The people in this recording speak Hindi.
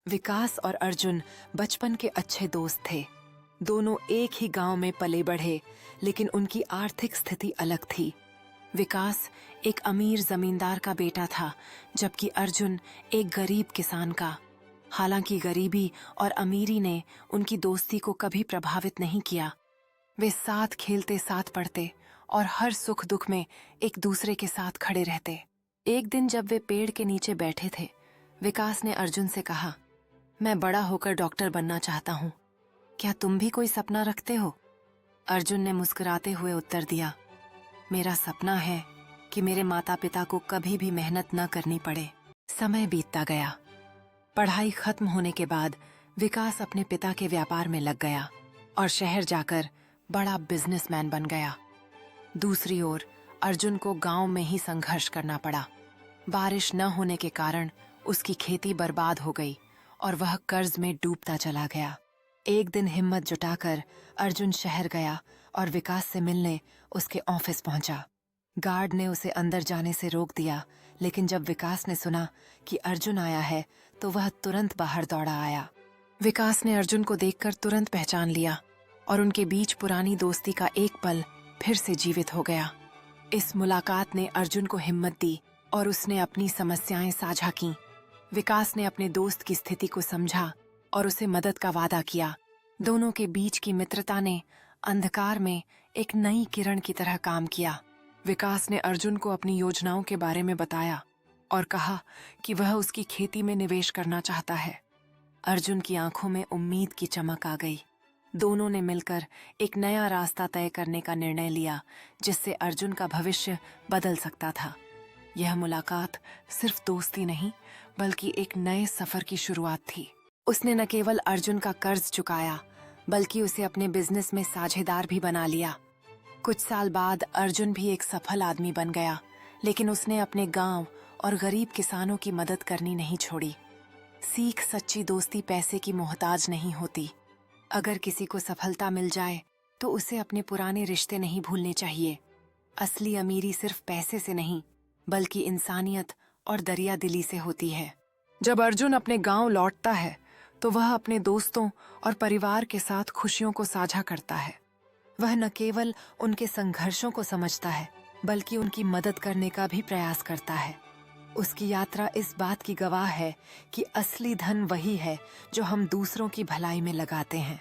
विकास और अर्जुन बचपन के अच्छे दोस्त थे। दोनों एक ही गांव में पले बढ़े, लेकिन उनकी आर्थिक स्थिति अलग थी। विकास एक अमीर जमींदार का बेटा था, जबकि अर्जुन एक गरीब किसान का। हालांकि गरीबी और अमीरी ने उनकी दोस्ती को कभी प्रभावित नहीं किया। वे साथ खेलते, साथ पढ़ते और हर सुख दुख में एक दूसरे के साथ खड़े रहते। एक दिन जब वे पेड़ के नीचे बैठे थे, विकास ने अर्जुन से कहा, मैं बड़ा होकर डॉक्टर बनना चाहता हूँ। क्या तुम भी कोई सपना रखते हो? अर्जुन ने मुस्कुराते हुए उत्तर दिया, मेरा सपना है कि मेरे माता पिता को कभी भी मेहनत न करनी पड़े। समय बीतता गया। पढ़ाई खत्म होने के बाद विकास अपने पिता के व्यापार में लग गया और शहर जाकर बड़ा बिजनेसमैन बन गया। दूसरी ओर अर्जुन को गांव में ही संघर्ष करना पड़ा। बारिश न होने के कारण उसकी खेती बर्बाद हो गई और वह कर्ज में डूबता चला गया। एक दिन हिम्मत जुटाकर अर्जुन शहर गया और विकास से मिलने उसके ऑफिस पहुंचा। गार्ड ने उसे अंदर जाने से रोक दिया, लेकिन जब विकास ने सुना कि अर्जुन आया है तो वह तुरंत बाहर दौड़ा आया। विकास ने अर्जुन को देखकर तुरंत पहचान लिया और उनके बीच पुरानी दोस्ती का एक पल फिर से जीवित हो गया। इस मुलाकात ने अर्जुन को हिम्मत दी और उसने अपनी समस्याएं साझा कीं। विकास ने अपने दोस्त की स्थिति को समझा और उसे मदद का वादा किया। दोनों के बीच की मित्रता ने अंधकार में एक नई किरण की तरह काम किया। विकास ने अर्जुन को अपनी योजनाओं के बारे में बताया और कहा कि वह उसकी खेती में निवेश करना चाहता है। अर्जुन की आंखों में उम्मीद की चमक आ गई। दोनों ने मिलकर एक नया रास्ता तय करने का निर्णय लिया, जिससे अर्जुन का भविष्य बदल सकता था। यह मुलाकात सिर्फ दोस्ती नहीं, बल्कि एक नए सफर की शुरुआत थी। उसने न केवल अर्जुन का कर्ज चुकाया, बल्कि उसे अपने बिजनेस में साझेदार भी बना लिया। कुछ साल बाद अर्जुन भी एक सफल आदमी बन गया, लेकिन उसने अपने गांव और गरीब किसानों की मदद करनी नहीं छोड़ी। सीख सच्ची दोस्ती पैसे की मोहताज नहीं होती। अगर किसी को सफलता मिल जाए तो उसे अपने पुराने रिश्ते नहीं भूलने चाहिए। असली अमीरी सिर्फ पैसे से नहीं, बल्कि इंसानियत और दरियादिली से होती है। जब अर्जुन अपने गांव लौटता है तो वह अपने दोस्तों और परिवार के साथ खुशियों को साझा करता है। वह न केवल उनके संघर्षों को समझता है, बल्कि उनकी मदद करने का भी प्रयास करता है। उसकी यात्रा इस बात की गवाह है कि असली धन वही है जो हम दूसरों की भलाई में लगाते हैं।